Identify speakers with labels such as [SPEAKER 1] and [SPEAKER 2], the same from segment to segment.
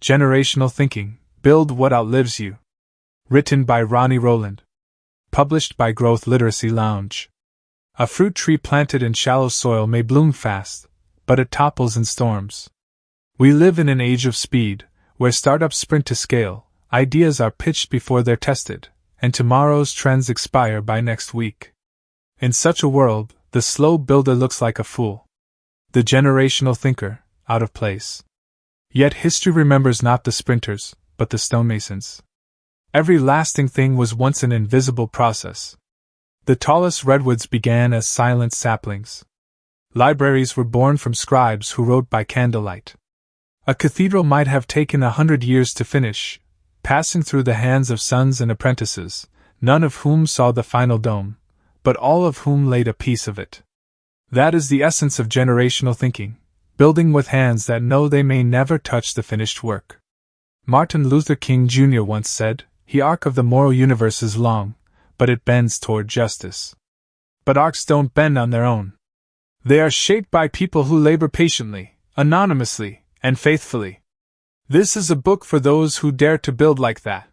[SPEAKER 1] Generational Thinking, Build What Outlives You. Written by Ronnie Rowland. Published by Growth Literacy Lounge. A fruit tree planted in shallow soil may bloom fast, but it topples in storms. We live in an age of speed, where startups sprint to scale, ideas are pitched before they're tested, and tomorrow's trends expire by next week. In such a world, the slow builder looks like a fool. The generational thinker, out of place. Yet history remembers not the sprinters, but the stonemasons. Every lasting thing was once an invisible process. The tallest redwoods began as silent saplings. Libraries were born from scribes who wrote by candlelight. A cathedral might have taken 100 years to finish, passing through the hands of sons and apprentices, none of whom saw the final dome, but all of whom laid a piece of it. That is the essence of generational thinking, building with hands that know they may never touch the finished work. Martin Luther King Jr. once said, "The arc of the moral universe is long, but it bends toward justice." But arcs don't bend on their own. They are shaped by people who labor patiently, anonymously, and faithfully. This is a book for those who dare to build like that.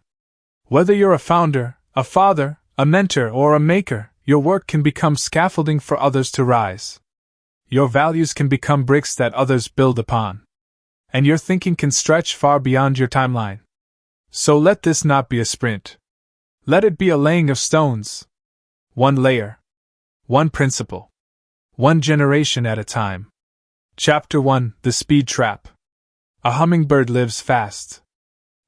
[SPEAKER 1] Whether you're a founder, a father, a mentor, or a maker, your work can become scaffolding for others to rise. Your values can become bricks that others build upon. And your thinking can stretch far beyond your timeline. So let this not be a sprint. Let it be a laying of stones. One layer. One principle. One generation at a time. Chapter 1: The Speed Trap. A hummingbird lives fast.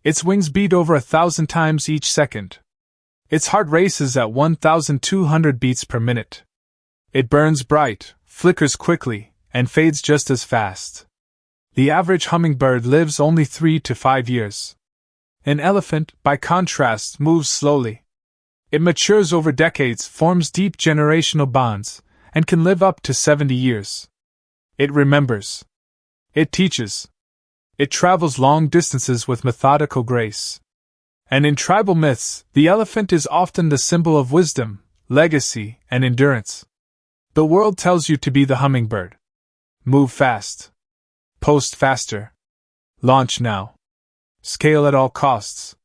[SPEAKER 1] Its wings beat over 1,000 times each second. Its heart races at 1,200 beats per minute. It burns bright, flickers quickly, and fades just as fast. The average hummingbird lives only 3 to 5 years. An elephant, by contrast, moves slowly. It matures over decades, forms deep generational bonds, and can live up to 70 years. It remembers. It teaches. It travels long distances with methodical grace. And in tribal myths, the elephant is often the symbol of wisdom, legacy, and endurance. The world tells you to be the hummingbird. Move fast. Post faster. Launch now. Scale at all costs.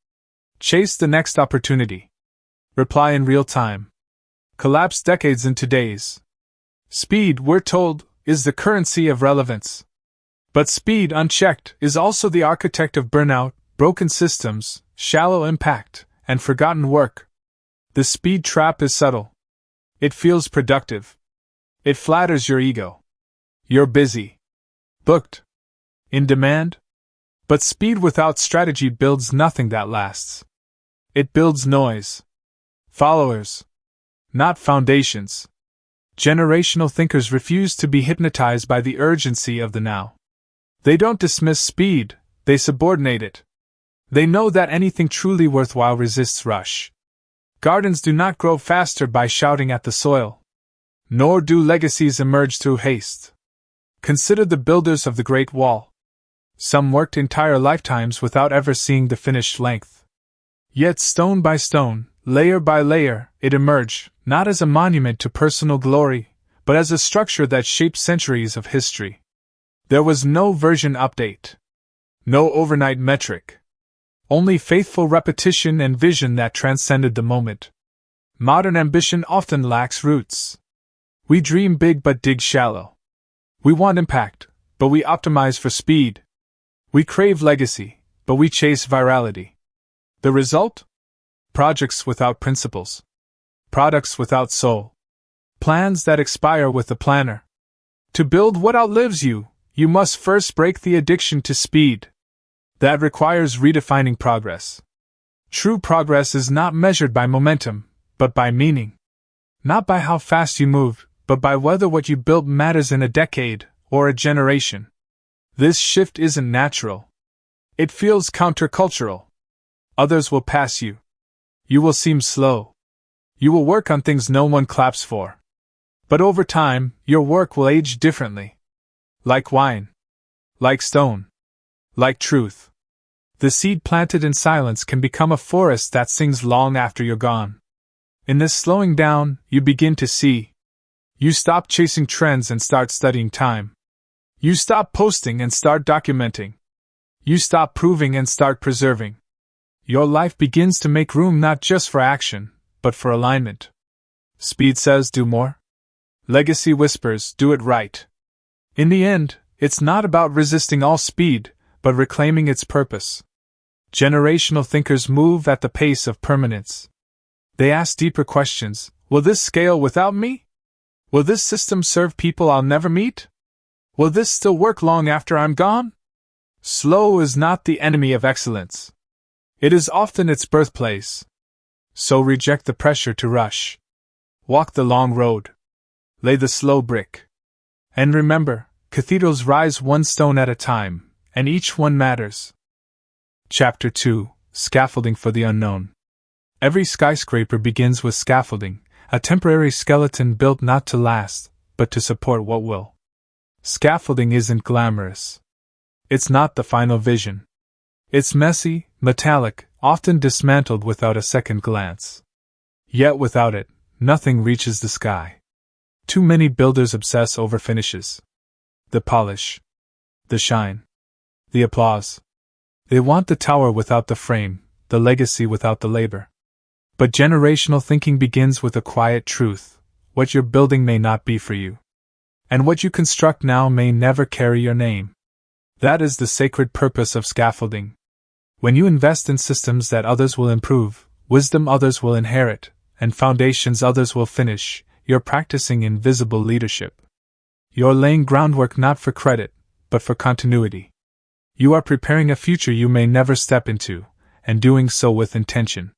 [SPEAKER 1] Chase the next opportunity. Reply in real time. Collapse decades into days. Speed, we're told, is the currency of relevance. But speed unchecked is also the architect of burnout, broken systems, shallow impact, and forgotten work. The speed trap is subtle. It feels productive. It flatters your ego. You're busy. Booked. In demand. But speed without strategy builds nothing that lasts. It builds noise. Followers. Not foundations. Generational thinkers refuse to be hypnotized by the urgency of the now. They don't dismiss speed, they subordinate it. They know that anything truly worthwhile resists rush. Gardens do not grow faster by shouting at the soil. Nor do legacies emerge through haste. Consider the builders of the Great Wall. Some worked entire lifetimes without ever seeing the finished length. Yet stone by stone, layer by layer, it emerged, not as a monument to personal glory, but as a structure that shaped centuries of history. There was no version update. No overnight metric. Only faithful repetition and vision that transcended the moment. Modern ambition often lacks roots. We dream big but dig shallow. We want impact, but we optimize for speed. We crave legacy, but we chase virality. The result? Projects without principles. Products without soul. Plans that expire with the planner. To build what outlives you, you must first break the addiction to speed. That requires redefining progress. True progress is not measured by momentum, but by meaning. Not by how fast you move, but by whether what you built matters in a decade or a generation. This shift isn't natural. It feels countercultural. Others will pass you. You will seem slow. You will work on things no one claps for. But over time, your work will age differently. Like wine. Like stone. Like truth. The seed planted in silence can become a forest that sings long after you're gone. In this slowing down, you begin to see. You stop chasing trends and start studying time. You stop posting and start documenting. You stop proving and start preserving. Your life begins to make room not just for action, but for alignment. Speed says do more. Legacy whispers do it right. In the end, it's not about resisting all speed, but reclaiming its purpose. Generational thinkers move at the pace of permanence. They ask deeper questions. Will this scale without me? Will this system serve people I'll never meet? Will this still work long after I'm gone? Slow is not the enemy of excellence. It is often its birthplace. So reject the pressure to rush. Walk the long road. Lay the slow brick. And remember, cathedrals rise one stone at a time, and each one matters. Chapter 2: Scaffolding for the Unknown. Every skyscraper begins with scaffolding, a temporary skeleton built not to last, but to support what will. Scaffolding isn't glamorous. It's not the final vision. It's messy, metallic, often dismantled without a second glance. Yet without it, nothing reaches the sky. Too many builders obsess over finishes. The polish. The shine. The applause. They want the tower without the frame, the legacy without the labor. But generational thinking begins with a quiet truth: what you're building may not be for you. And what you construct now may never carry your name. That is the sacred purpose of scaffolding. When you invest in systems that others will improve, wisdom others will inherit, and foundations others will finish, you're practicing invisible leadership. You're laying groundwork not for credit, but for continuity. You are preparing a future you may never step into, and doing so with intention.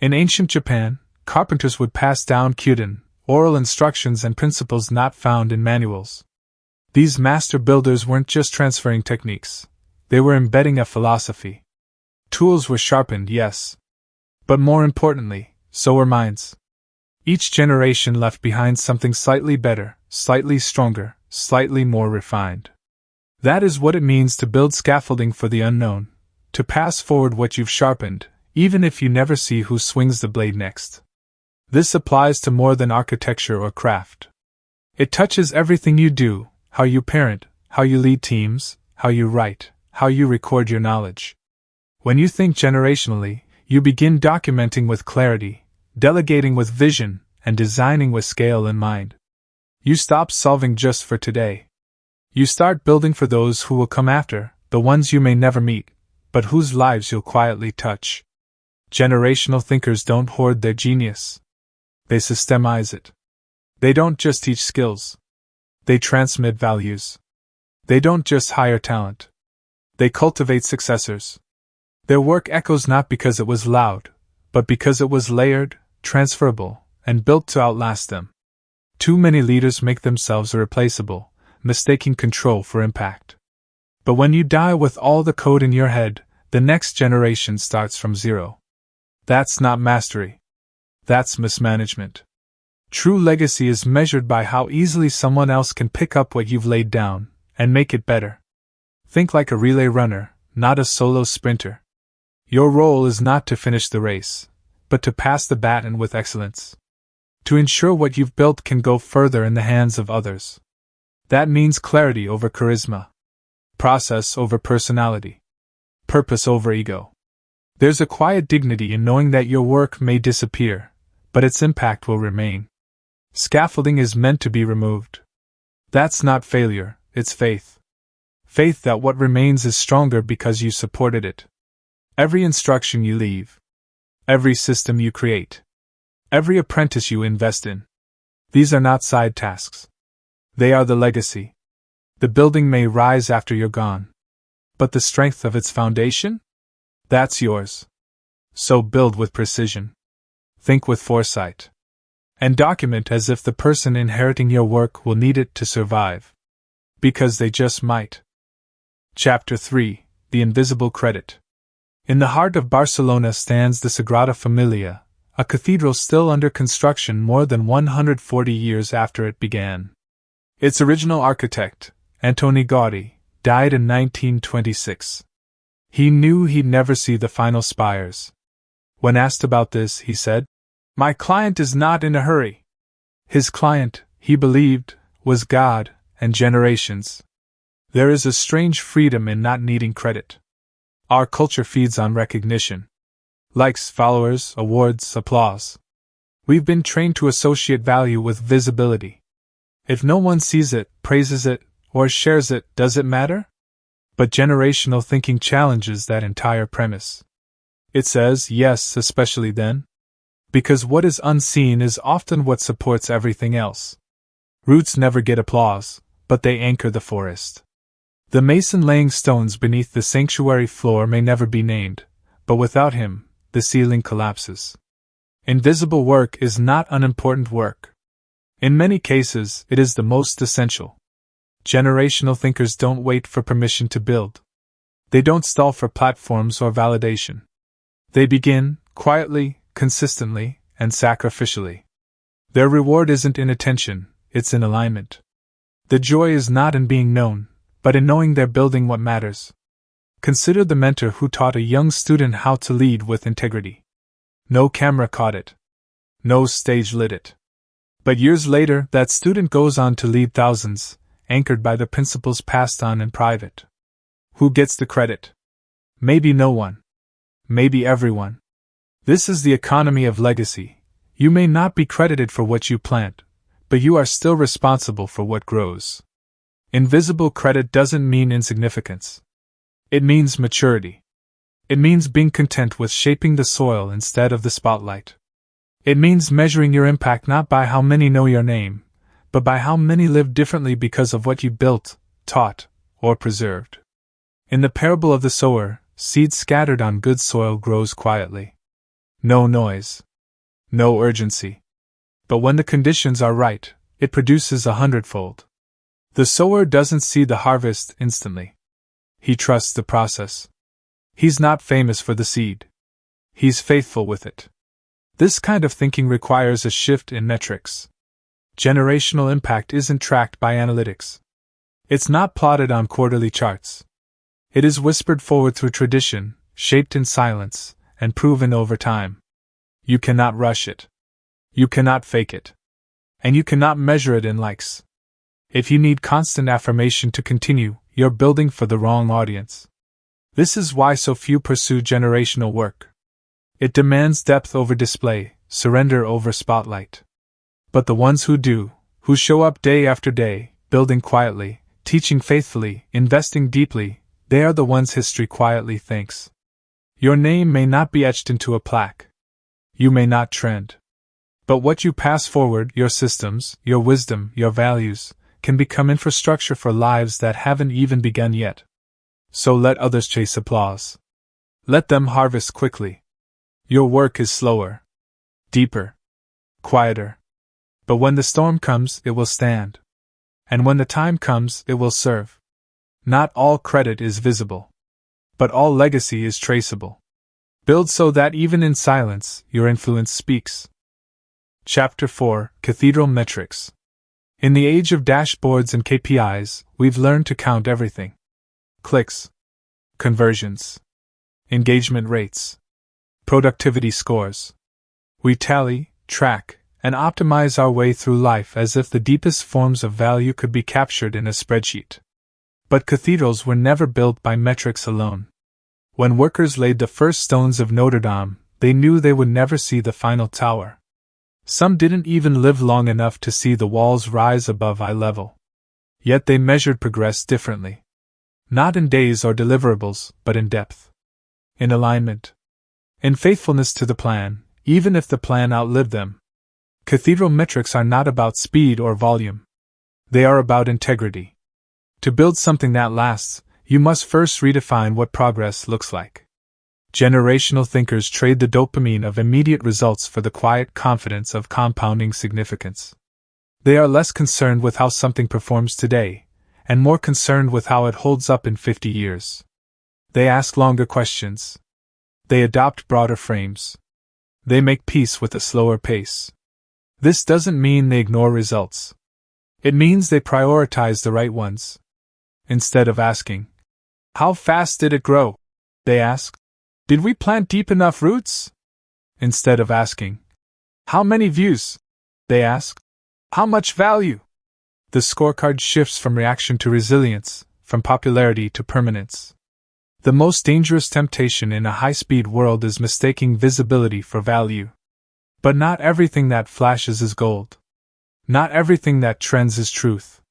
[SPEAKER 1] In ancient Japan, carpenters would pass down kyuden, oral instructions and principles not found in manuals. These master builders weren't just transferring techniques, they were embedding a philosophy. Tools were sharpened, yes. But more importantly, so were minds. Each generation left behind something slightly better, slightly stronger, slightly more refined. That is what it means to build scaffolding for the unknown, to pass forward what you've sharpened, even if you never see who swings the blade next. This applies to more than architecture or craft. It touches everything you do: how you parent, how you lead teams, how you write, how you record your knowledge. When you think generationally, you begin documenting with clarity, delegating with vision, and designing with scale in mind. You stop solving just for today. You start building for those who will come after, the ones you may never meet, but whose lives you'll quietly touch. Generational thinkers don't hoard their genius. They systemize it. They don't just teach skills. They transmit values. They don't just hire talent. They cultivate successors. Their work echoes not because it was loud, but because it was layered, transferable, and built to outlast them. Too many leaders make themselves irreplaceable, mistaking control for impact. But when you die with all the code in your head, the next generation starts from zero. That's not mastery. That's mismanagement. True legacy is measured by how easily someone else can pick up what you've laid down and make it better. Think like a relay runner, not a solo sprinter. Your role is not to finish the race, but to pass the baton with excellence. To ensure what you've built can go further in the hands of others. That means clarity over charisma, process over personality, purpose over ego. There's a quiet dignity in knowing that your work may disappear, but its impact will remain. Scaffolding is meant to be removed. That's not failure, it's faith. Faith that what remains is stronger because you supported it. Every instruction you leave, every system you create, every apprentice you invest in. These are not side tasks. They are the legacy. The building may rise after you're gone, but the strength of its foundation? That's yours. So build with precision. Think with foresight. And document as if the person inheriting your work will need it to survive. Because they just might. Chapter 3: The Invisible Credit. In the heart of Barcelona stands the Sagrada Familia, a cathedral still under construction more than 140 years after it began. Its original architect, Antoni Gaudí, died in 1926. He knew he'd never see the final spires. When asked about this, he said, "My client is not in a hurry." His client, he believed, was God and generations. There is a strange freedom in not needing credit. Our culture feeds on recognition. Likes, followers, awards, applause. We've been trained to associate value with visibility. If no one sees it, praises it, or shares it, does it matter? But generational thinking challenges that entire premise. It says, yes, especially then. Because what is unseen is often what supports everything else. Roots never get applause, but they anchor the forest. The mason laying stones beneath the sanctuary floor may never be named, but without him, the ceiling collapses. Invisible work is not unimportant work. In many cases, it is the most essential. Generational thinkers don't wait for permission to build. They don't stall for platforms or validation. They begin, quietly, consistently, and sacrificially. Their reward isn't in attention, it's in alignment. The joy is not in being known, but in knowing they're building what matters. Consider the mentor who taught a young student how to lead with integrity. No camera caught it. No stage lit it. But years later, that student goes on to lead thousands, anchored by the principles passed on in private. Who gets the credit? Maybe no one. Maybe everyone. This is the economy of legacy. You may not be credited for what you plant, but you are still responsible for what grows. Invisible credit doesn't mean insignificance. It means maturity. It means being content with shaping the soil instead of the spotlight. It means measuring your impact not by how many know your name, but by how many live differently because of what you built, taught, or preserved. In the parable of the sower, seed scattered on good soil grows quietly. No noise. No urgency. But when the conditions are right, it produces 100-fold. The sower doesn't see the harvest instantly. He trusts the process. He's not famous for the seed. He's faithful with it. This kind of thinking requires a shift in metrics. Generational impact isn't tracked by analytics. It's not plotted on quarterly charts. It is whispered forward through tradition, shaped in silence, and proven over time. You cannot rush it. You cannot fake it. And you cannot measure it in likes. If you need constant affirmation to continue, you're building for the wrong audience. This is why so few pursue generational work. It demands depth over display, surrender over spotlight. But the ones who do, who show up day after day, building quietly, teaching faithfully, investing deeply, they are the ones history quietly thanks. Your name may not be etched into a plaque. You may not trend. But what you pass forward, your systems, your wisdom, your values, can become infrastructure for lives that haven't even begun yet. So let others chase applause. Let them harvest quickly. Your work is slower, deeper, quieter. But when the storm comes, it will stand. And when the time comes, it will serve. Not all credit is visible. But all legacy is traceable. Build so that even in silence, your influence speaks. Chapter 4: Cathedral Metrics. In the age of dashboards and KPIs, we've learned to count everything. Clicks, conversions, engagement rates, productivity scores. We tally, track, and optimize our way through life as if the deepest forms of value could be captured in a spreadsheet. But cathedrals were never built by metrics alone. When workers laid the first stones of Notre Dame, they knew they would never see the final tower. Some didn't even live long enough to see the walls rise above eye level. Yet they measured progress differently. Not in days or deliverables, but in depth. In alignment. In faithfulness to the plan, even if the plan outlived them. Cathedral metrics are not about speed or volume. They are about integrity. To build something that lasts, you must first redefine what progress looks like. Generational thinkers trade the dopamine of immediate results for the quiet confidence of compounding significance. They are less concerned with how something performs today, and more concerned with how it holds up in 50 years. They ask longer questions. They adopt broader frames. They make peace with a slower pace. This doesn't mean they ignore results. It means they prioritize the right ones. Instead of asking, "How fast did it grow?" they ask, "Did we plant deep enough roots?" Instead of asking, "How many views?" they ask, "How much value?" The scorecard shifts from reaction to resilience, from popularity to permanence. The most dangerous temptation in a high-speed world is mistaking visibility for value. But not everything that flashes is gold. Not everything that trends is truth.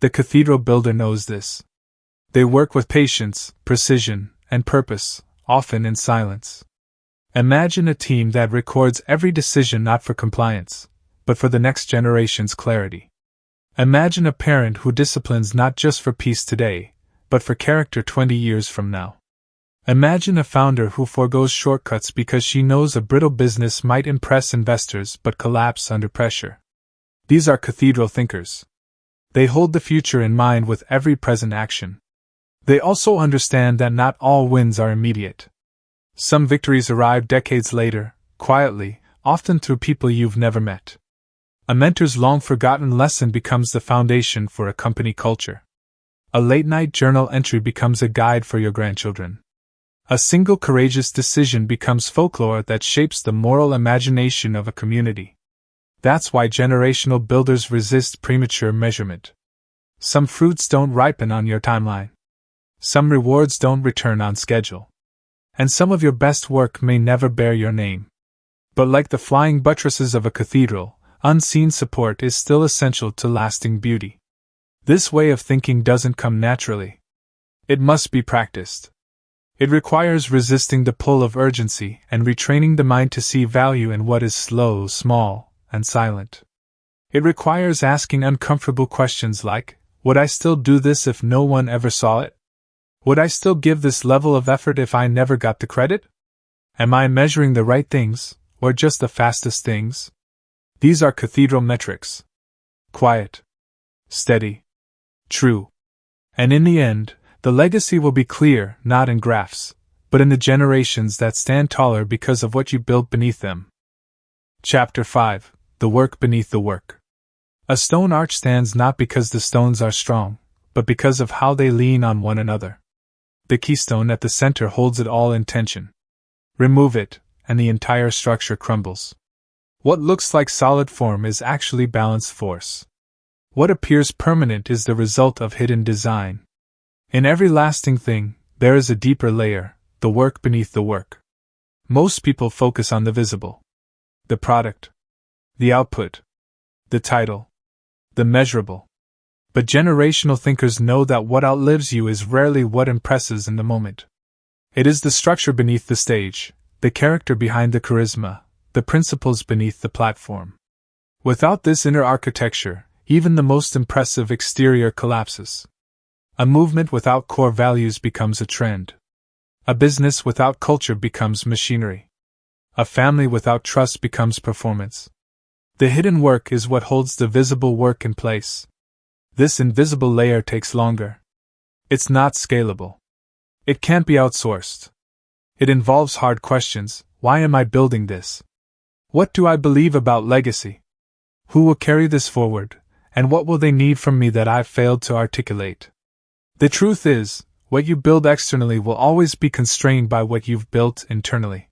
[SPEAKER 1] The cathedral builder knows this. They work with patience, precision, and purpose, often in silence. Imagine a team that records every decision not for compliance, but for the next generation's clarity. Imagine a parent who disciplines not just for peace today, but for character 20 years from now. Imagine a founder who forgoes shortcuts because she knows a brittle business might impress investors but collapse under pressure. These are cathedral thinkers. They hold the future in mind with every present action. They also understand that not all wins are immediate. Some victories arrive decades later, quietly, often through people you've never met. A mentor's long-forgotten lesson becomes the foundation for a company culture. A late-night journal entry becomes a guide for your grandchildren. A single courageous decision becomes folklore that shapes the moral imagination of a community. That's why generational builders resist premature measurement. Some fruits don't ripen on your timeline. Some rewards don't return on schedule. And some of your best work may never bear your name. But like the flying buttresses of a cathedral, unseen support is still essential to lasting beauty. This way of thinking doesn't come naturally. It must be practiced. It requires resisting the pull of urgency and retraining the mind to see value in what is slow, small, and silent. It requires asking uncomfortable questions like, would I still do this if no one ever saw it? Would I still give this level of effort if I never got the credit? Am I measuring the right things, or just the fastest things? These are cathedral metrics. Quiet. Steady. True. And in the end, the legacy will be clear, not in graphs, but in the generations that stand taller because of what you built beneath them. Chapter 5. The Work Beneath the Work. A stone arch stands not because the stones are strong, but because of how they lean on one another. The keystone at the center holds it all in tension. Remove it, and the entire structure crumbles. What looks like solid form is actually balanced force. What appears permanent is the result of hidden design. In every lasting thing, there is a deeper layer, the work beneath the work. Most people focus on the visible. The product. The output. The title. The measurable. But generational thinkers know that what outlives you is rarely what impresses in the moment. It is the structure beneath the stage, the character behind the charisma, the principles beneath the platform. Without this inner architecture, even the most impressive exterior collapses. A movement without core values becomes a trend. A business without culture becomes machinery. A family without trust becomes performance. The hidden work is what holds the visible work in place. This invisible layer takes longer. It's not scalable. It can't be outsourced. It involves hard questions. Why am I building this? What do I believe about legacy? Who will carry this forward, and what will they need from me that I've failed to articulate? The truth is, what you build externally will always be constrained by what you've built internally.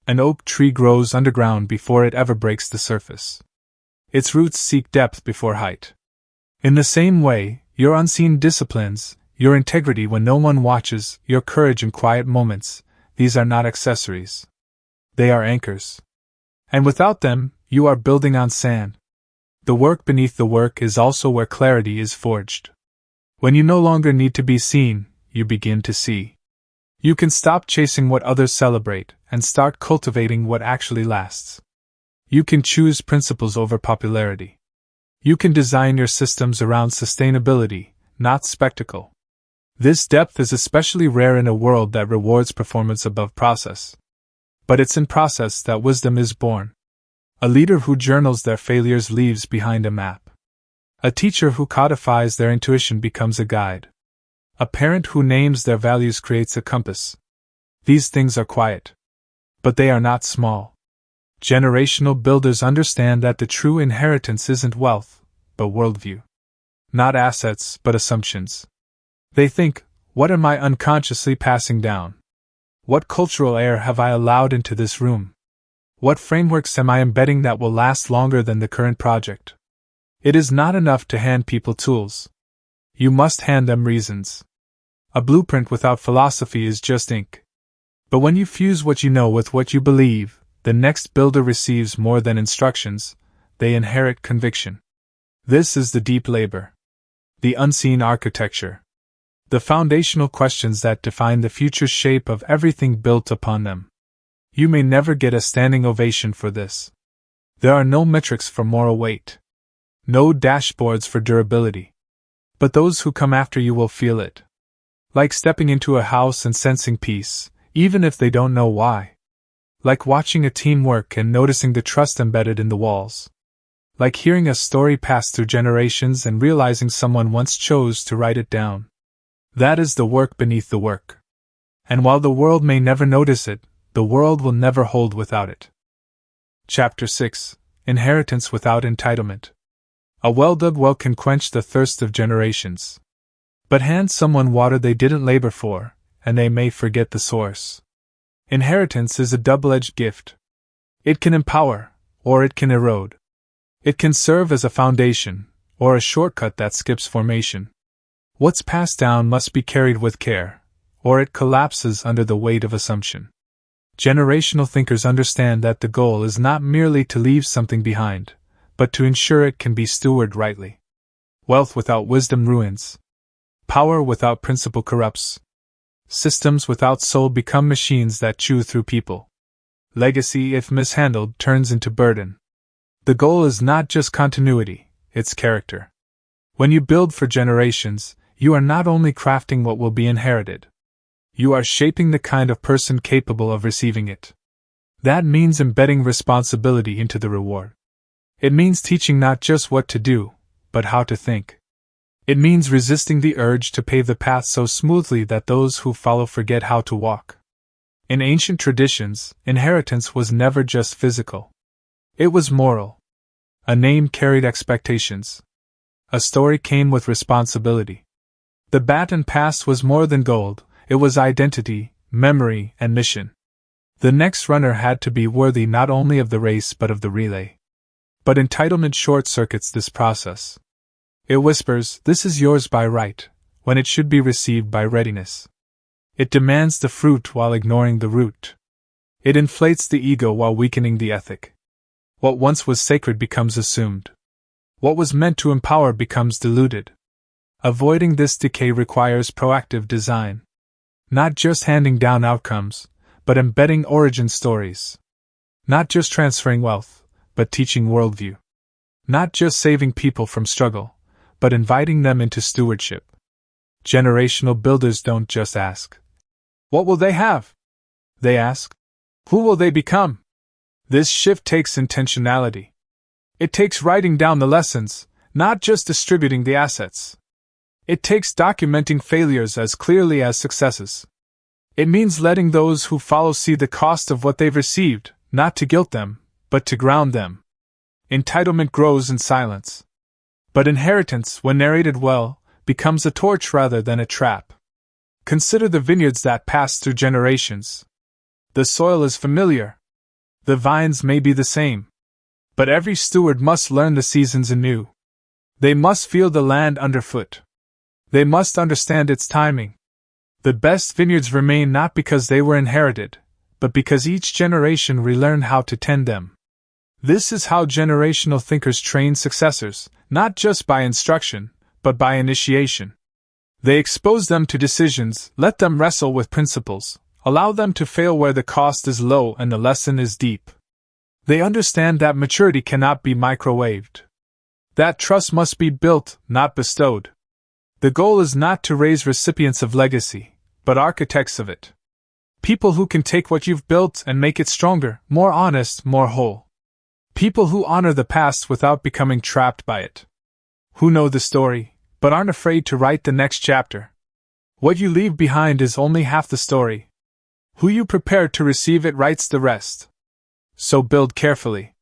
[SPEAKER 1] An oak tree grows underground before it ever breaks the surface. Its roots seek depth before height. In the same way, your unseen disciplines, your integrity when no one watches, your courage in quiet moments, these are not accessories. They are anchors. And without them, you are building on sand. The work beneath the work is also where clarity is forged. When you no longer need to be seen, you begin to see. You can stop chasing what others celebrate and start cultivating what actually lasts. You can choose principles over popularity. You can design your systems around sustainability, not spectacle. This depth is especially rare in a world that rewards performance above process. But it's in process that wisdom is born. A leader who journals their failures leaves behind a map. A teacher who codifies their intuition becomes a guide. A parent who names their values creates a compass. These things are quiet. But they are not small. Generational builders understand that the true inheritance isn't wealth, but worldview. Not assets, but assumptions. They think, what am I unconsciously passing down? What cultural air have I allowed into this room? What frameworks am I embedding that will last longer than the current project? It is not enough to hand people tools. You must hand them reasons. A blueprint without philosophy is just ink. But when you fuse what you know with what you believe, the next builder receives more than instructions, they inherit conviction. This is the deep labor. The unseen architecture. The foundational questions that define the future shape of everything built upon them. You may never get a standing ovation for this. There are no metrics for moral weight. No dashboards for durability. But those who come after you will feel it. Like stepping into a house and sensing peace, even if they don't know why. Like watching a team work and noticing the trust embedded in the walls. Like hearing a story pass through generations and realizing someone once chose to write it down. That is the work beneath the work. And while the world may never notice it, the world will never hold without it. Chapter 6: Inheritance Without Entitlement. A well-dug well can quench the thirst of generations. But hand someone water they didn't labor for, and they may forget the source. Inheritance is a double-edged gift. It can empower, or it can erode. It can serve as a foundation, or a shortcut that skips formation. What's passed down must be carried with care, or it collapses under the weight of assumption. Generational thinkers understand that the goal is not merely to leave something behind, but to ensure it can be stewarded rightly. Wealth without wisdom ruins. Power without principle corrupts. Systems without soul become machines that chew through people. Legacy, if mishandled, turns into burden. The goal is not just continuity, it's character. When you build for generations, you are not only crafting what will be inherited. You are shaping the kind of person capable of receiving it. That means embedding responsibility into the reward. It means teaching not just what to do, but how to think. It means resisting the urge to pave the path so smoothly that those who follow forget how to walk. In ancient traditions, inheritance was never just physical. It was moral. A name carried expectations. A story came with responsibility. The baton passed was more than gold, it was identity, memory, and mission. The next runner had to be worthy not only of the race but of the relay. But entitlement short-circuits this process. It whispers, "This is yours by right," when it should be received by readiness. It demands the fruit while ignoring the root. It inflates the ego while weakening the ethic. What once was sacred becomes assumed. What was meant to empower becomes diluted. Avoiding this decay requires proactive design. Not just handing down outcomes, but embedding origin stories. Not just transferring wealth, but teaching worldview. Not just saving people from struggle, but inviting them into stewardship. Generational builders don't just ask, "What will they have?" They ask, "Who will they become?" This shift takes intentionality. It takes writing down the lessons, not just distributing the assets. It takes documenting failures as clearly as successes. It means letting those who follow see the cost of what they've received, not to guilt them, but to ground them. Entitlement grows in silence. But inheritance, when narrated well, becomes a torch rather than a trap. Consider the vineyards that pass through generations. The soil is familiar. The vines may be the same. But every steward must learn the seasons anew. They must feel the land underfoot. They must understand its timing. The best vineyards remain not because they were inherited, but because each generation relearned how to tend them. This is how generational thinkers train successors, not just by instruction, but by initiation. They expose them to decisions, let them wrestle with principles, allow them to fail where the cost is low and the lesson is deep. They understand that maturity cannot be microwaved. That trust must be built, not bestowed. The goal is not to raise recipients of legacy, but architects of it. People who can take what you've built and make it stronger, more honest, more whole. People who honor the past without becoming trapped by it. Who know the story, but aren't afraid to write the next chapter. What you leave behind is only half the story. Who you prepare to receive it writes the rest. So build carefully.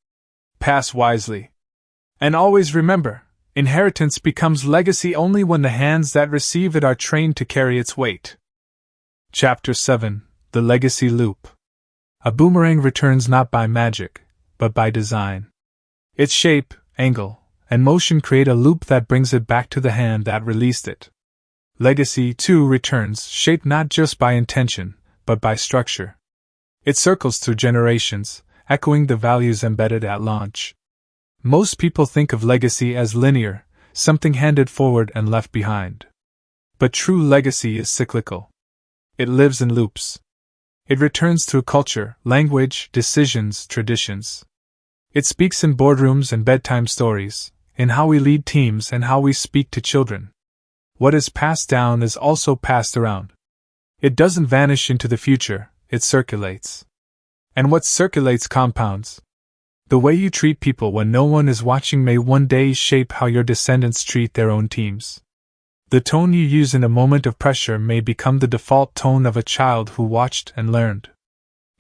[SPEAKER 1] Pass wisely. And always remember, inheritance becomes legacy only when the hands that receive it are trained to carry its weight. Chapter 7: The Legacy Loop. A boomerang returns not by magic, but by design. Its shape, angle, and motion create a loop that brings it back to the hand that released it. Legacy, too, returns, shaped not just by intention, but by structure. It circles through generations, echoing the values embedded at launch. Most people think of legacy as linear, something handed forward and left behind. But true legacy is cyclical. It lives in loops. It returns through culture, language, decisions, traditions. It speaks in boardrooms and bedtime stories, in how we lead teams and how we speak to children. What is passed down is also passed around. It doesn't vanish into the future, it circulates. And what circulates compounds. The way you treat people when no one is watching may one day shape how your descendants treat their own teams. The tone you use in a moment of pressure may become the default tone of a child who watched and learned.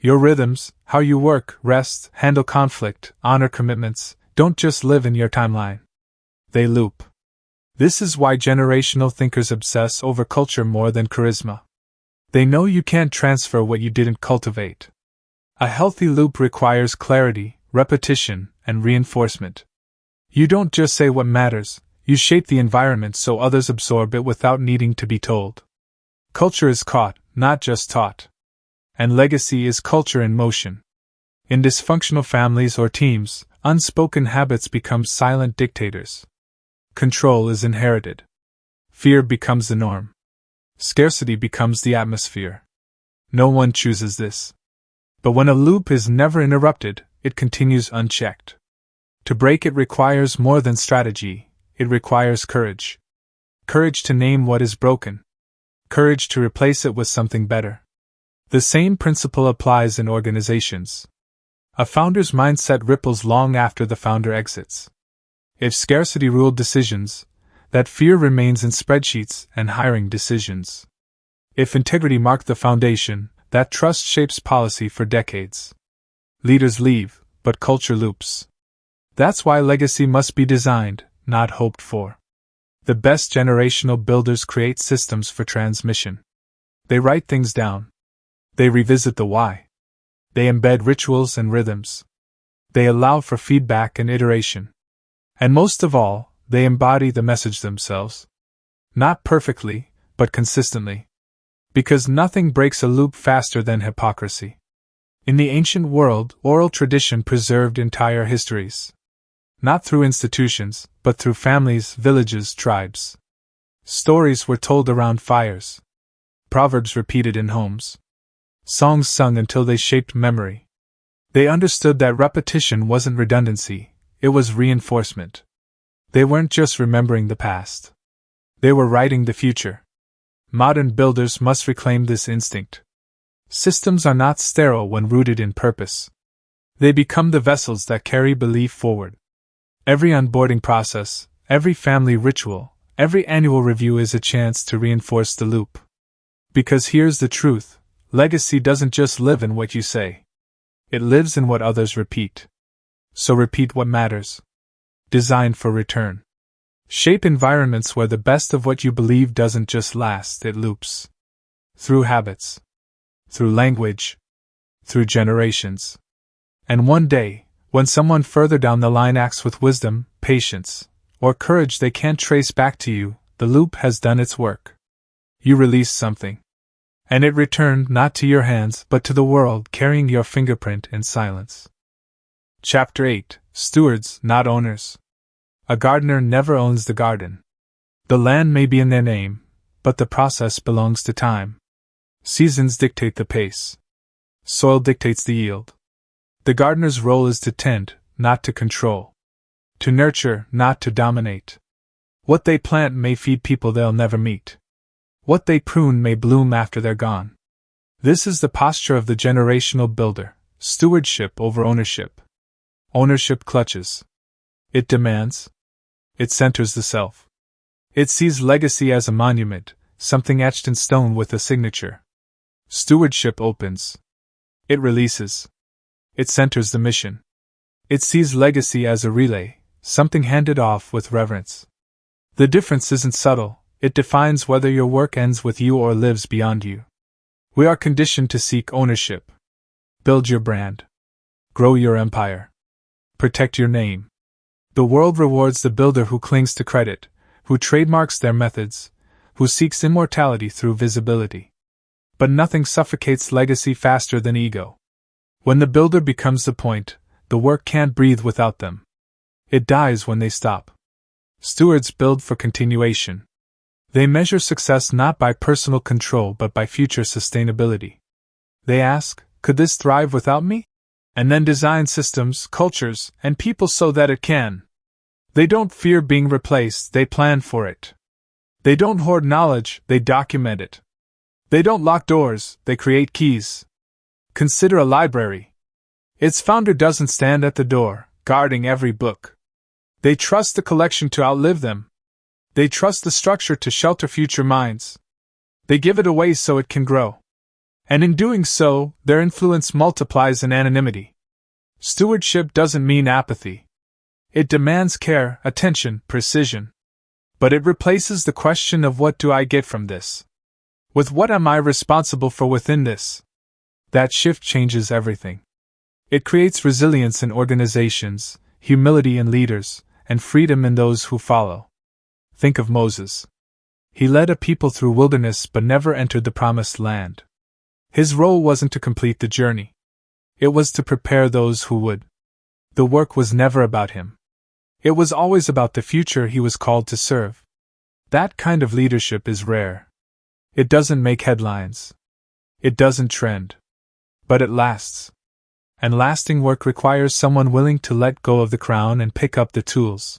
[SPEAKER 1] Your rhythms, how you work, rest, handle conflict, honor commitments, don't just live in your timeline. They loop. This is why generational thinkers obsess over culture more than charisma. They know you can't transfer what you didn't cultivate. A healthy loop requires clarity, repetition, and reinforcement. You don't just say what matters, you shape the environment so others absorb it without needing to be told. Culture is caught, not just taught. And legacy is culture in motion. In dysfunctional families or teams, unspoken habits become silent dictators. Control is inherited. Fear becomes the norm. Scarcity becomes the atmosphere. No one chooses this. But when a loop is never interrupted, it continues unchecked. To break it requires more than strategy, it requires courage. Courage to name what is broken. Courage to replace it with something better. The same principle applies in organizations. A founder's mindset ripples long after the founder exits. If scarcity ruled decisions, that fear remains in spreadsheets and hiring decisions. If integrity marked the foundation, that trust shapes policy for decades. Leaders leave, but culture loops. That's why legacy must be designed, not hoped for. The best generational builders create systems for transmission. They write things down. They revisit the why. They embed rituals and rhythms. They allow for feedback and iteration. And most of all, they embody the message themselves. Not perfectly, but consistently. Because nothing breaks a loop faster than hypocrisy. In the ancient world, oral tradition preserved entire histories. Not through institutions, but through families, villages, tribes. Stories were told around fires. Proverbs repeated in homes. Songs sung until they shaped memory. They understood that repetition wasn't redundancy, it was reinforcement. They weren't just remembering the past. They were writing the future. Modern builders must reclaim this instinct. Systems are not sterile when rooted in purpose. They become the vessels that carry belief forward. Every onboarding process, every family ritual, every annual review is a chance to reinforce the loop. Because here's the truth, legacy doesn't just live in what you say. It lives in what others repeat. So repeat what matters. Design for return. Shape environments where the best of what you believe doesn't just last, it loops. Through habits. Through language. Through generations. And one day, when someone further down the line acts with wisdom, patience, or courage they can't trace back to you, the loop has done its work. You released something. And it returned not to your hands but to the world, carrying your fingerprint in silence. Chapter 8. Stewards, not owners. A gardener never owns the garden. The land may be in their name, but the process belongs to time. Seasons dictate the pace. Soil dictates the yield. The gardener's role is to tend, not to control. To nurture, not to dominate. What they plant may feed people they'll never meet. What they prune may bloom after they're gone. This is the posture of the generational builder, stewardship over ownership. Ownership clutches. It demands. It centers the self. It sees legacy as a monument, something etched in stone with a signature. Stewardship opens. It releases. It centers the mission. It sees legacy as a relay, something handed off with reverence. The difference isn't subtle, it defines whether your work ends with you or lives beyond you. We are conditioned to seek ownership. Build your brand. Grow your empire. Protect your name. The world rewards the builder who clings to credit, who trademarks their methods, who seeks immortality through visibility. But nothing suffocates legacy faster than ego. When the builder becomes the point, the work can't breathe without them. It dies when they stop. Stewards build for continuation. They measure success not by personal control but by future sustainability. They ask, could this thrive without me? And then design systems, cultures, and people so that it can. They don't fear being replaced, they plan for it. They don't hoard knowledge, they document it. They don't lock doors, they create keys. Consider a library. Its founder doesn't stand at the door, guarding every book. They trust the collection to outlive them. They trust the structure to shelter future minds. They give it away so it can grow. And in doing so, their influence multiplies in anonymity. Stewardship doesn't mean apathy. It demands care, attention, precision. But it replaces the question of what do I get from this? With what am I responsible for within this? That shift changes everything. It creates resilience in organizations, humility in leaders, and freedom in those who follow. Think of Moses. He led a people through wilderness but never entered the promised land. His role wasn't to complete the journey. It was to prepare those who would. The work was never about him. It was always about the future he was called to serve. That kind of leadership is rare. It doesn't make headlines. It doesn't trend. But it lasts. And lasting work requires someone willing to let go of the crown and pick up the tools.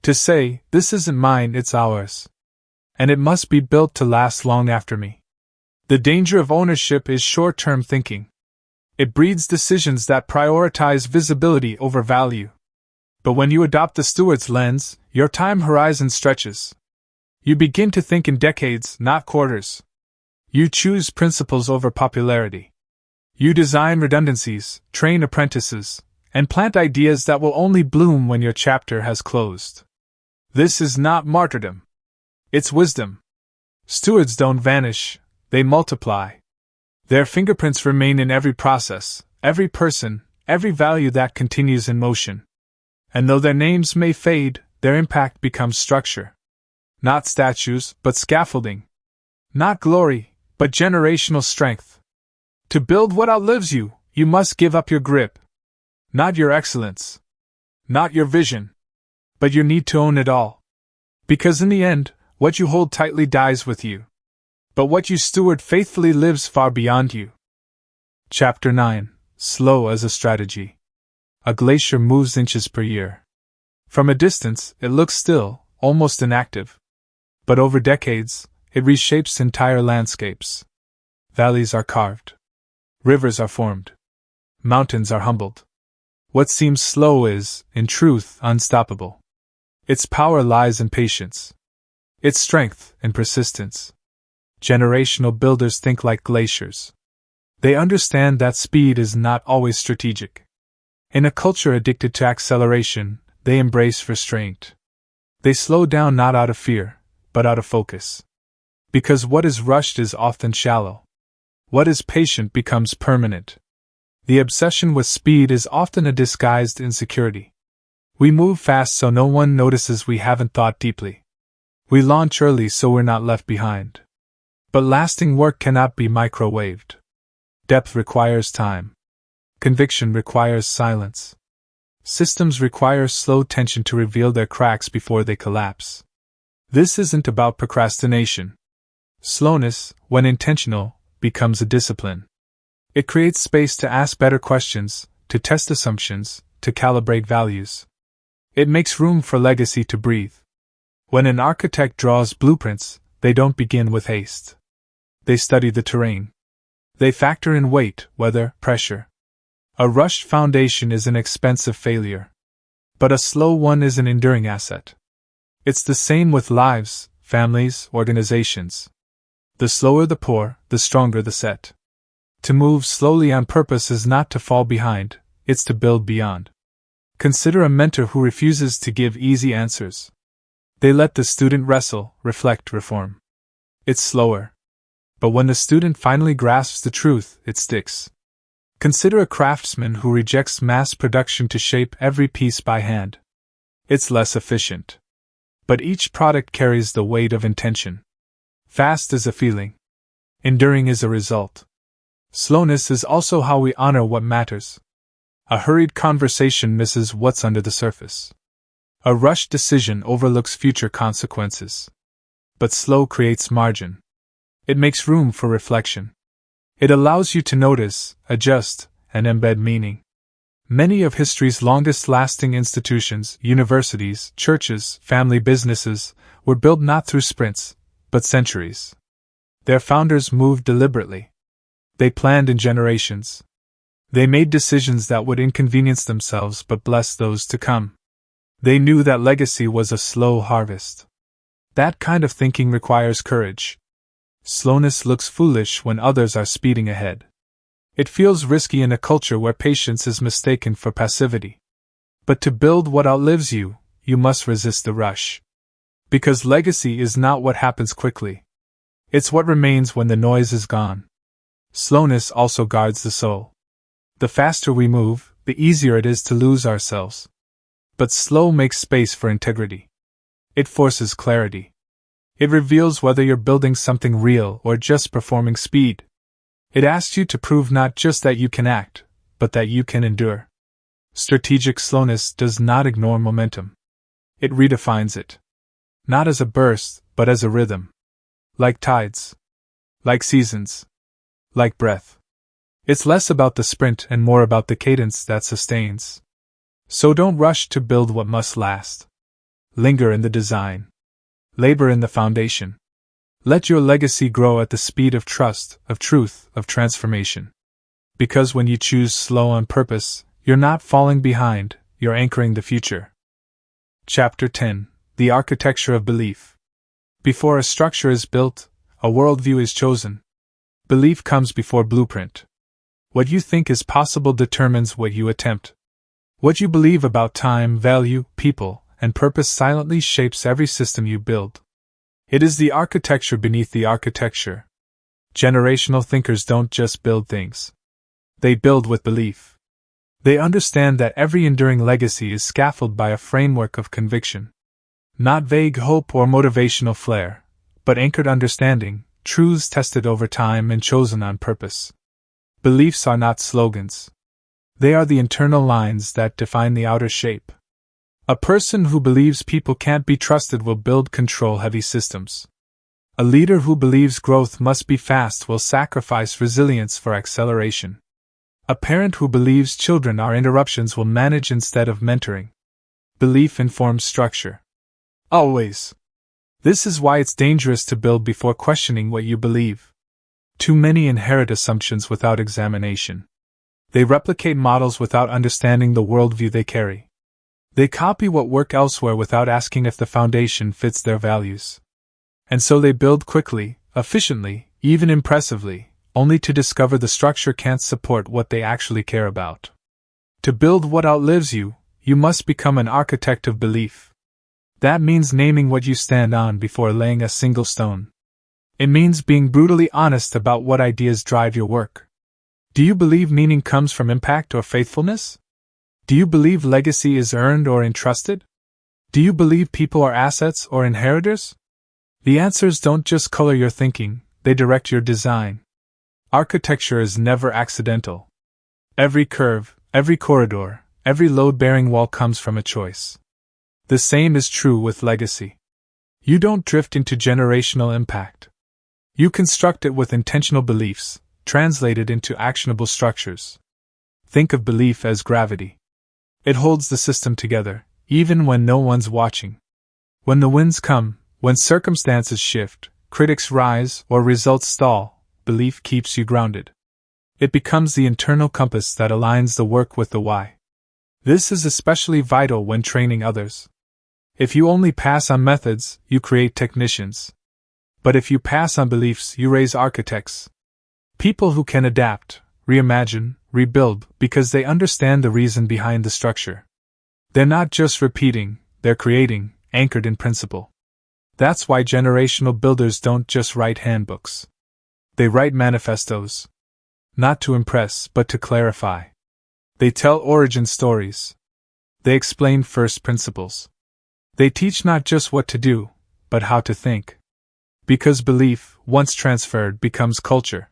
[SPEAKER 1] To say, this isn't mine, it's ours. And it must be built to last long after me. The danger of ownership is short-term thinking. It breeds decisions that prioritize visibility over value. But when you adopt the steward's lens, your time horizon stretches. You begin to think in decades, not quarters. You choose principles over popularity. You design redundancies, train apprentices, and plant ideas that will only bloom when your chapter has closed. This is not martyrdom. It's wisdom. Stewards don't vanish, they multiply. Their fingerprints remain in every process, every person, every value that continues in motion. And though their names may fade, their impact becomes structure. Not statues, but scaffolding. Not glory, but generational strength. To build what outlives you, you must give up your grip. Not your excellence. Not your vision. But your need to own it all. Because in the end, what you hold tightly dies with you. But what you steward faithfully lives far beyond you. Chapter 9. Slow as a Strategy. A glacier moves inches per year. From a distance, it looks still, almost inactive. But over decades, it reshapes entire landscapes. Valleys are carved. Rivers are formed. Mountains are humbled. What seems slow is, in truth, unstoppable. Its power lies in patience. Its strength in persistence. Generational builders think like glaciers. They understand that speed is not always strategic. In a culture addicted to acceleration, they embrace restraint. They slow down not out of fear, but out of focus. Because what is rushed is often shallow. What is patient becomes permanent. The obsession with speed is often a disguised insecurity. We move fast so no one notices we haven't thought deeply. We launch early so we're not left behind. But lasting work cannot be microwaved. Depth requires time. Conviction requires silence. Systems require slow tension to reveal their cracks before they collapse. This isn't about procrastination. Slowness, when intentional, becomes a discipline. It creates space to ask better questions, to test assumptions, to calibrate values. It makes room for legacy to breathe. When an architect draws blueprints, they don't begin with haste. They study the terrain. They factor in weight, weather, pressure. A rushed foundation is an expensive failure. But a slow one is an enduring asset. It's the same with lives, families, organizations. The slower the pour, the stronger the set. To move slowly on purpose is not to fall behind, it's to build beyond. Consider a mentor who refuses to give easy answers. They let the student wrestle, reflect, reform. It's slower. But when the student finally grasps the truth, it sticks. Consider a craftsman who rejects mass production to shape every piece by hand. It's less efficient. But each product carries the weight of intention. Fast is a feeling. Enduring is a result. Slowness is also how we honor what matters. A hurried conversation misses what's under the surface. A rushed decision overlooks future consequences. But slow creates margin. It makes room for reflection. It allows you to notice, adjust, and embed meaning. Many of history's longest-lasting institutions, universities, churches, family businesses, were built not through sprints, but centuries. Their founders moved deliberately. They planned in generations. They made decisions that would inconvenience themselves but bless those to come. They knew that legacy was a slow harvest. That kind of thinking requires courage. Slowness looks foolish when others are speeding ahead. It feels risky in a culture where patience is mistaken for passivity. But to build what outlives you, you must resist the rush. Because legacy is not what happens quickly. It's what remains when the noise is gone. Slowness also guards the soul. The faster we move, the easier it is to lose ourselves. But slow makes space for integrity. It forces clarity. It reveals whether you're building something real or just performing speed. It asks you to prove not just that you can act, but that you can endure. Strategic slowness does not ignore momentum. It redefines it. Not as a burst, but as a rhythm. Like tides. Like seasons. Like breath. It's less about the sprint and more about the cadence that sustains. So don't rush to build what must last. Linger in the design. Labor in the foundation. Let your legacy grow at the speed of trust, of truth, of transformation. Because when you choose slow on purpose, you're not falling behind, you're anchoring the future. Chapter 10: The Architecture of Belief. Before a structure is built, a worldview is chosen. Belief comes before blueprint. What you think is possible determines what you attempt. What you believe about time, value, people, and purpose silently shapes every system you build. It is the architecture beneath the architecture. Generational thinkers don't just build things. They build with belief. They understand that every enduring legacy is scaffolded by a framework of conviction. Not vague hope or motivational flair, but anchored understanding, truths tested over time and chosen on purpose. Beliefs are not slogans. They are the internal lines that define the outer shape. A person who believes people can't be trusted will build control-heavy systems. A leader who believes growth must be fast will sacrifice resilience for acceleration. A parent who believes children are interruptions will manage instead of mentoring. Belief informs structure. Always. This is why it's dangerous to build before questioning what you believe. Too many inherit assumptions without examination. They replicate models without understanding the worldview they carry. They copy what works elsewhere without asking if the foundation fits their values. And so they build quickly, efficiently, even impressively, only to discover the structure can't support what they actually care about. To build what outlives you, you must become an architect of belief. That means naming what you stand on before laying a single stone. It means being brutally honest about what ideas drive your work. Do you believe meaning comes from impact or faithfulness? Do you believe legacy is earned or entrusted? Do you believe people are assets or inheritors? The answers don't just color your thinking, they direct your design. Architecture is never accidental. Every curve, every corridor, every load-bearing wall comes from a choice. The same is true with legacy. You don't drift into generational impact. You construct it with intentional beliefs, translated into actionable structures. Think of belief as gravity. It holds the system together, even when no one's watching. When the winds come, when circumstances shift, critics rise, or results stall, belief keeps you grounded. It becomes the internal compass that aligns the work with the why. This is especially vital when training others. If you only pass on methods, you create technicians. But if you pass on beliefs, you raise architects. People who can adapt, reimagine, rebuild, because they understand the reason behind the structure. They're not just repeating, they're creating, anchored in principle. That's why generational builders don't just write handbooks. They write manifestos. Not to impress, but to clarify. They tell origin stories. They explain first principles. They teach not just what to do, but how to think. Because belief, once transferred, becomes culture.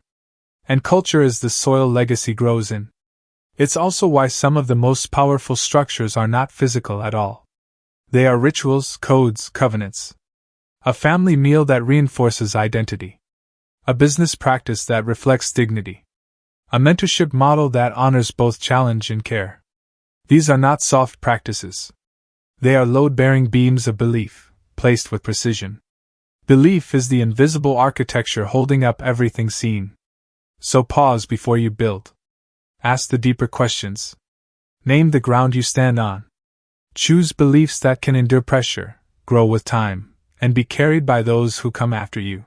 [SPEAKER 1] And culture is the soil legacy grows in. It's also why some of the most powerful structures are not physical at all. They are rituals, codes, covenants. A family meal that reinforces identity. A business practice that reflects dignity. A mentorship model that honors both challenge and care. These are not soft practices. They are load-bearing beams of belief, placed with precision. Belief is the invisible architecture holding up everything seen. So pause before you build. Ask the deeper questions. Name the ground you stand on. Choose beliefs that can endure pressure, grow with time, and be carried by those who come after you.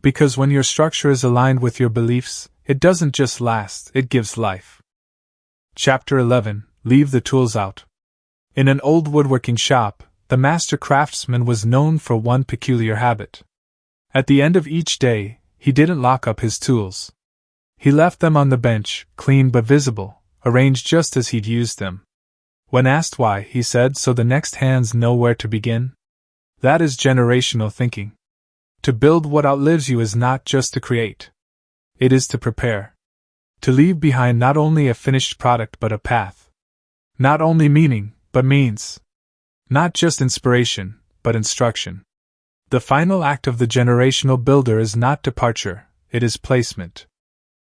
[SPEAKER 1] Because when your structure is aligned with your beliefs, it doesn't just last, it gives life. Chapter 11. Leave the tools out. In an old woodworking shop, the master craftsman was known for one peculiar habit. At the end of each day, he didn't lock up his tools. He left them on the bench, clean but visible, arranged just as he'd used them. When asked why, he said, so the next hands know where to begin. That is generational thinking. To build what outlives you is not just to create. It is to prepare. To leave behind not only a finished product but a path. Not only meaning, but means. Not just inspiration, but instruction. The final act of the generational builder is not departure, it is placement.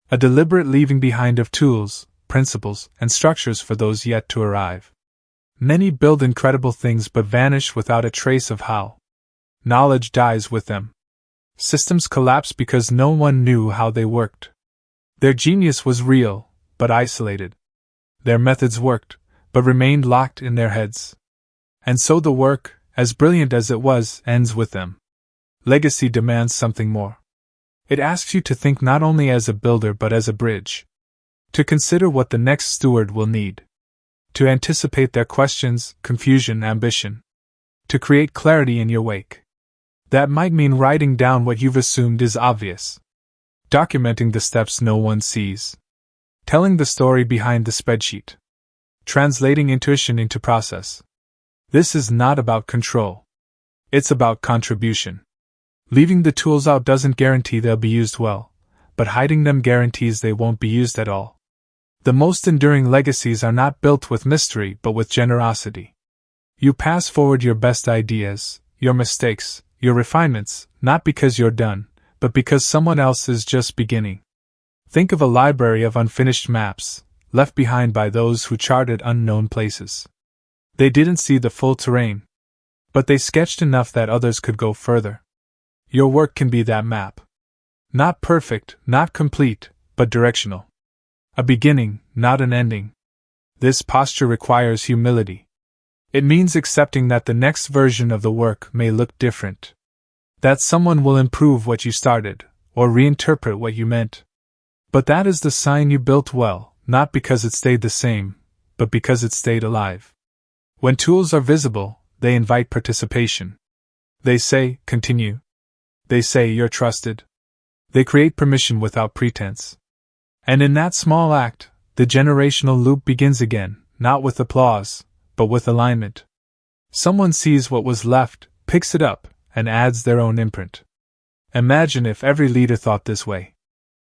[SPEAKER 1] A deliberate leaving behind of tools, principles, and structures for those yet to arrive. Many build incredible things but vanish without a trace of how. Knowledge dies with them. Systems collapse because no one knew how they worked. Their genius was real, but isolated. Their methods worked, but remained locked in their heads. And so the work, as brilliant as it was, ends with them. Legacy demands something more. It asks you to think not only as a builder but as a bridge. To consider what the next steward will need. To anticipate their questions, confusion, ambition. To create clarity in your wake. That might mean writing down what you've assumed is obvious. Documenting the steps no one sees. Telling the story behind the spreadsheet. Translating intuition into process. This is not about control. It's about contribution. Leaving the tools out doesn't guarantee they'll be used well, but hiding them guarantees they won't be used at all. The most enduring legacies are not built with mystery but with generosity. You pass forward your best ideas, your mistakes, your refinements, not because you're done, but because someone else is just beginning. Think of a library of unfinished maps, left behind by those who charted unknown places. They didn't see the full terrain, but they sketched enough that others could go further. Your work can be that map. Not perfect, not complete, but directional. A beginning, not an ending. This posture requires humility. It means accepting that the next version of the work may look different. That someone will improve what you started, or reinterpret what you meant. But that is the sign you built well, not because it stayed the same, but because it stayed alive. When tools are visible, they invite participation. They say, continue. They say you're trusted. They create permission without pretense. And in that small act, the generational loop begins again, not with applause, but with alignment. Someone sees what was left, picks it up, and adds their own imprint. Imagine if every leader thought this way.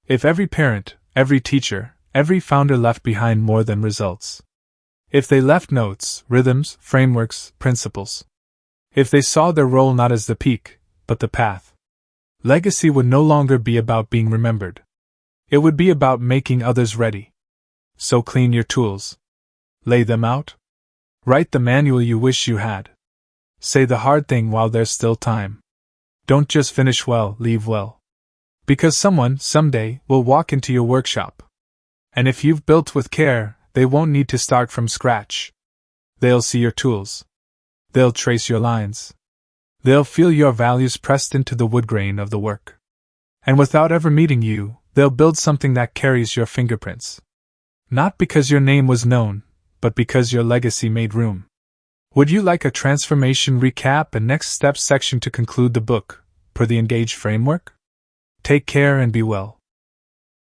[SPEAKER 1] If every parent, every teacher, every founder left behind more than results. If they left notes, rhythms, frameworks, principles. If they saw their role not as the peak, but the path. Legacy would no longer be about being remembered. It would be about making others ready. So clean your tools. Lay them out. Write the manual you wish you had. Say the hard thing while there's still time. Don't just finish well, leave well. Because someone, someday, will walk into your workshop. And if you've built with care, they won't need to start from scratch. They'll see your tools. They'll trace your lines. They'll feel your values pressed into the wood grain of the work. And without ever meeting you, they'll build something that carries your fingerprints. Not because your name was known, but because your legacy made room. Would you like a transformation recap and next steps section to conclude the book, per the Engage framework? Take care and be well.